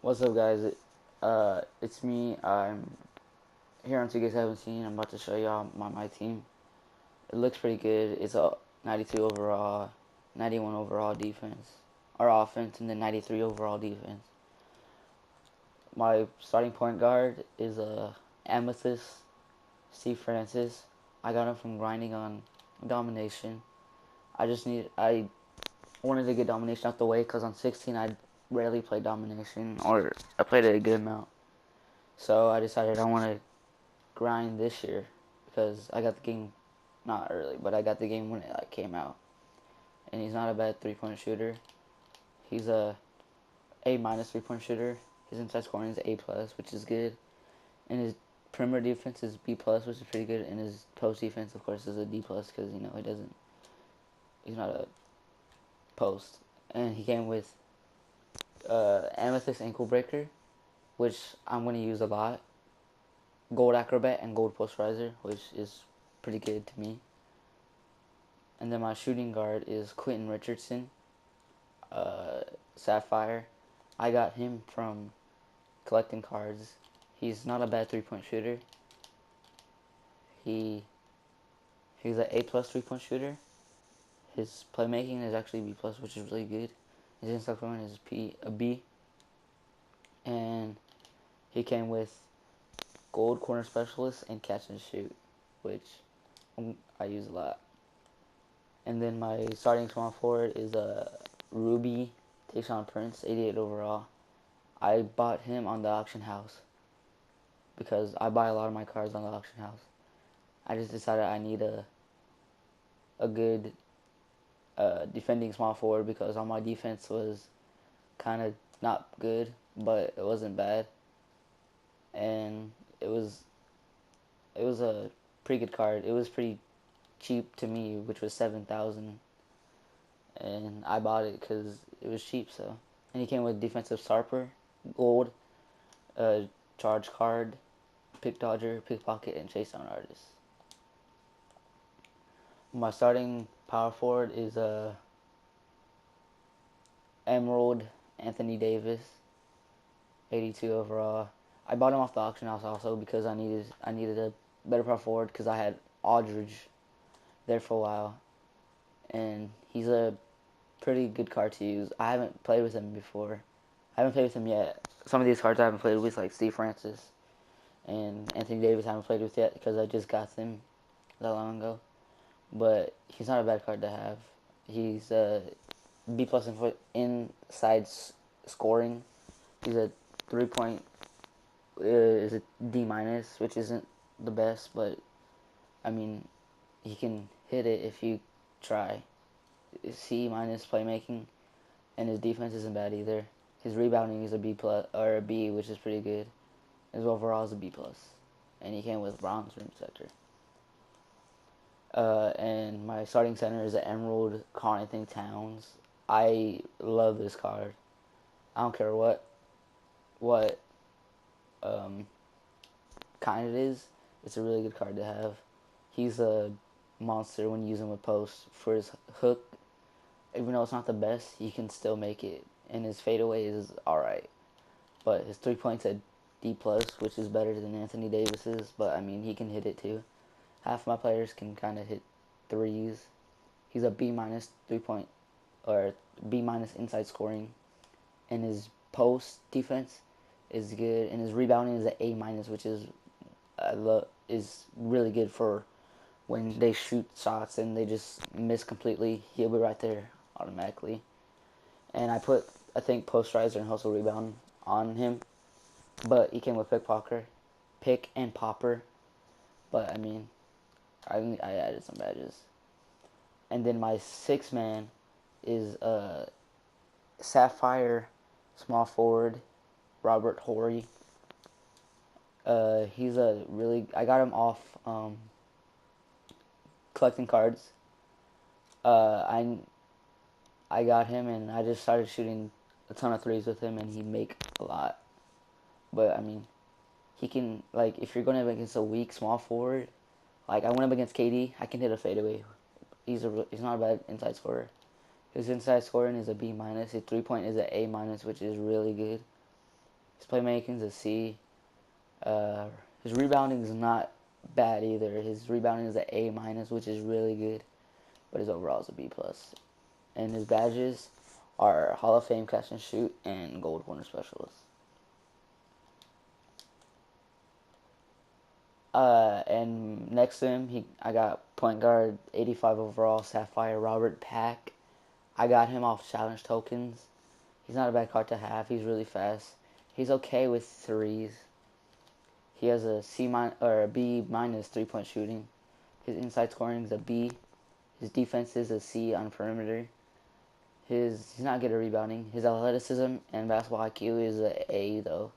What's up, guys? It's me. I'm here on 2K17. I'm about to show y'all my team. It looks pretty good. It's a 92 overall, 91 overall defense, or offense, and then 93 overall defense. My starting point guard is Amethyst C. Francis. I got him from grinding on domination. I wanted to get domination out the way because on 16 I rarely played domination, or I played it a good amount. So I decided I want to grind this year because I got the game not early, but I got the game when it came out. And he's not a bad 3-point shooter. He's a A- 3-point shooter. His inside scoring is A+, which is good. And his perimeter defense is B+, which is pretty good. And his post defense, of course, is a D+, because he's not a post. And he came with Amethyst Ankle Breaker, which I'm going to use a lot. Gold Acrobat and Gold Posterizer, which is pretty good to me. And then my shooting guard is Quentin Richardson, Sapphire. I got him from collecting cards. He's not a bad 3-point shooter. He's an A+ 3-point shooter. His playmaking is actually B+, which is really good. His inside scoring is a B. And he came with Gold Corner Specialist and Catch and Shoot, which I use a lot. And then my starting small forward is Ruby Tayshaun Prince, 88 overall. I bought him on the auction house because I buy a lot of my cards on the auction house. I just decided I need a good defending small forward because all my defense was kind of not good, but it wasn't bad, and it was a pretty good card. It was pretty cheap to me, which was 7,000, and I bought it because it was cheap. So, and he came with defensive Sarper, gold, charge card, pick dodger, pickpocket, and chase down artist. My starting power forward is Emerald Anthony Davis, 82 overall. I bought him off the auction house also because I needed a better power forward because I had Aldridge there for a while, and he's a pretty good card to use. I haven't played with him before. I haven't played with him yet. Some of these cards I haven't played with, like Steve Francis and Anthony Davis, I haven't played with yet because I just got them that long ago. But he's not a bad card to have. He's a B+ inside scoring. He's a 3-point is a D-, which isn't the best, but I mean, he can hit it if you try. C- playmaking, and his defense isn't bad either. His rebounding is a B+ or a B, which is pretty good. His overall is a B+, and he came with bronze rim protector. And my starting center is an Emerald Karl Anthony Towns. I love this card. I don't care what kind it is. It's a really good card to have. He's a monster when you use him with post. For his hook, even though it's not the best, he can still make it. And his fadeaway is alright. But his 3-point's a D+, which is better than Anthony Davis's. But, I mean, he can hit it too. Half my players can kind of hit threes. He's a B- 3-point, or B- inside scoring. And his post defense is good. And his rebounding is an A-, which is really good for when they shoot shots and they just miss completely. He'll be right there automatically. And I think posterizer and hustle rebound on him, but he came with pick and popper. But I mean, I added some badges. And then my 6-man is Sapphire small forward Robert Horry. He's I got him off collecting cards. I got him and I just started shooting a ton of threes with him, and he'd make a lot. But I mean, he can, like, if you're going up against a weak small forward, like I went up against KD, I can hit a fadeaway. He's not a bad inside scorer. His inside scoring is a B-. His 3-point is an A-, which is really good. His playmaking is a C. His rebounding is not bad either. His rebounding is an A minus, which is really good, but his overall is a B plus. And his badges are Hall of Fame catch and shoot and gold corner specialist. And next to him, I got point guard 85 overall Sapphire Robert Pack. I got him off challenge tokens. He's not a bad card to have. He's really fast. He's okay with threes. He has a a B minus 3-point shooting. His inside scoring is a B. His defense is a C on perimeter. He's not good at rebounding. His athleticism and basketball IQ is a A though,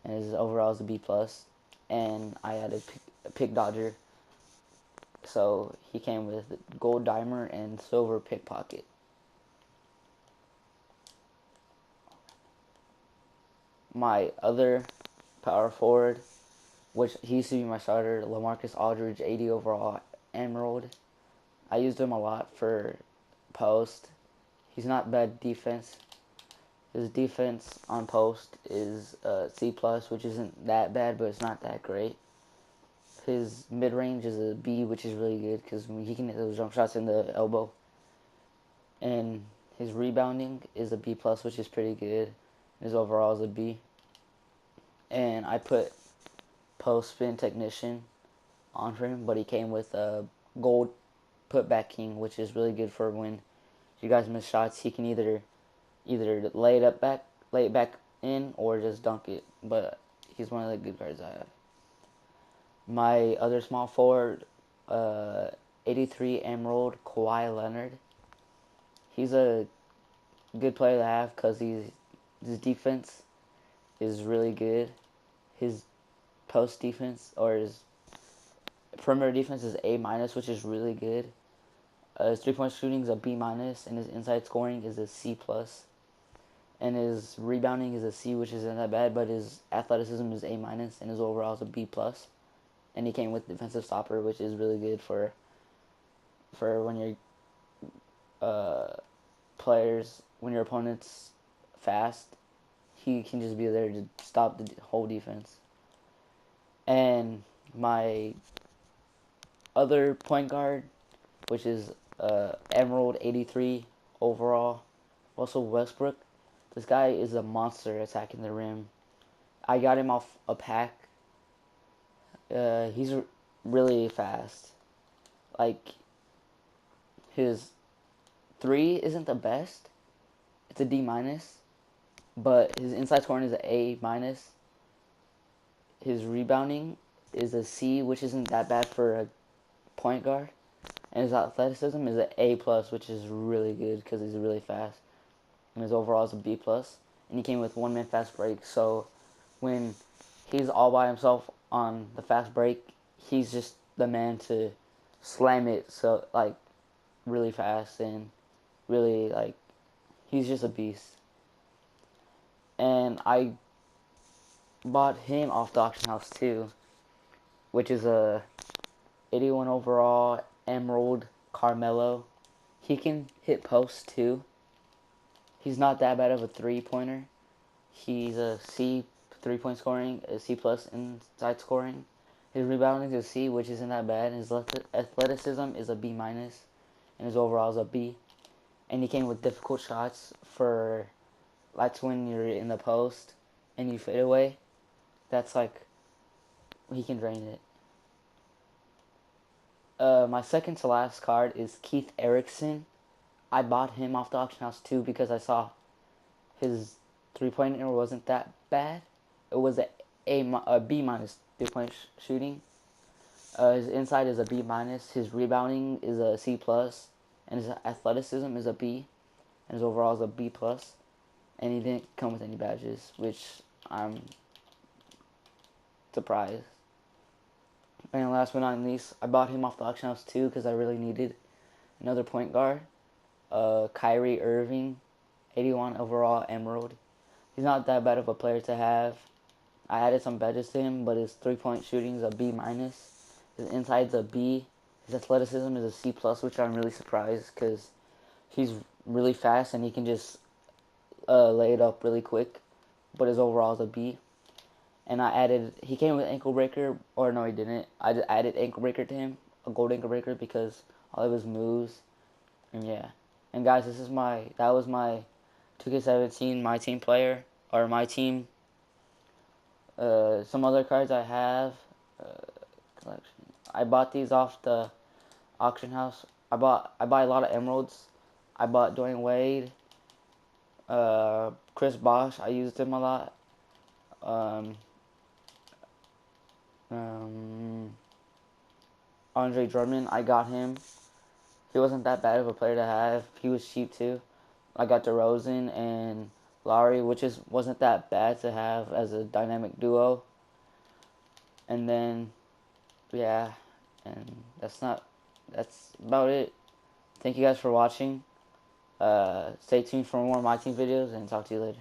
and his overall is a B plus. And I had a pick dodger, so he came with gold dimer and silver pickpocket. My other power forward, which he used to be my starter, LaMarcus Aldridge, 80 overall emerald. I used him a lot for post. He's not bad defense. His defense on post is C+, which isn't that bad, but it's not that great. His mid-range is a B, which is really good because he can hit those jump shots in the elbow. And his rebounding is a B+, which is pretty good. His overall is a B. And I put post spin technician on for him, but he came with a gold putback king, which is really good for when you guys miss shots. He can either lay it back in, or just dunk it. But he's one of the good cards I have. My other small forward, 83 Emerald Kawhi Leonard. He's a good player to have because his defense is really good. His post defense or his perimeter defense is A minus, which is really good. His 3-point shooting is a B minus, and his inside scoring is a C plus. And his rebounding is a C, which isn't that bad, but his athleticism is A minus, and his overall is a B plus. And he came with defensive stopper, which is really good for when your players, when your opponent's fast, he can just be there to stop the whole defense. And my other point guard, which is Emerald 83 overall, Russell Westbrook. This guy is a monster attacking the rim. I got him off a pack. He's really fast. Like, his 3 isn't the best. It's a D minus. But his inside scoring is an A minus. His rebounding is a C, which isn't that bad for a point guard. And his athleticism is an A plus, which is really good because he's really fast. And his overall is a B plus. And he came with 1-man fast break. So when he's all by himself on the fast break, he's just the man to slam it. So like really fast and really like he's just a beast. And I bought him off the auction house too, which is a 81 overall Emerald Carmelo. He can hit posts too. He's not that bad of a 3-pointer. He's a C 3-point scoring, a C plus inside scoring. His rebounding is a C, which isn't that bad. His athleticism is a B minus, and his overall is a B. And he came with difficult shots for, like when you're in the post and you fade away. That's like, he can drain it. My second to last card is Keith Erickson. I bought him off the auction house too because I saw his 3-pointer wasn't that bad. It was a B minus 3-point shooting. His inside is a B minus. His rebounding is a C plus, and his athleticism is a B, and his overall is a B plus. And he didn't come with any badges, which I'm surprised. And last but not least, I bought him off the auction house too because I really needed another point guard. Kyrie Irving, 81 overall Emerald. He's not that bad of a player to have. I added some badges to him, but his 3-point shooting is a B minus. His inside's a B. His athleticism is a C plus, which I'm really surprised because he's really fast and he can just lay it up really quick. but his overall is a B. And I added, he came with ankle breaker, or no, he didn't. I just added ankle breaker to him, a gold ankle breaker, because all of his moves, and yeah. And guys, that was my 2K17 my team player, or my team. Some other cards I have, collection. I bought these off the auction house. I buy a lot of emeralds. I bought Dwayne Wade, Chris Bosh. I used him a lot. Um, um, Andre Drummond. I got him. He wasn't that bad of a player to have. He was cheap too. I got DeRozan and Lowry, which wasn't that bad to have as a dynamic duo. And then, yeah, and that's about it. Thank you guys for watching. Stay tuned for more My Team videos, and talk to you later.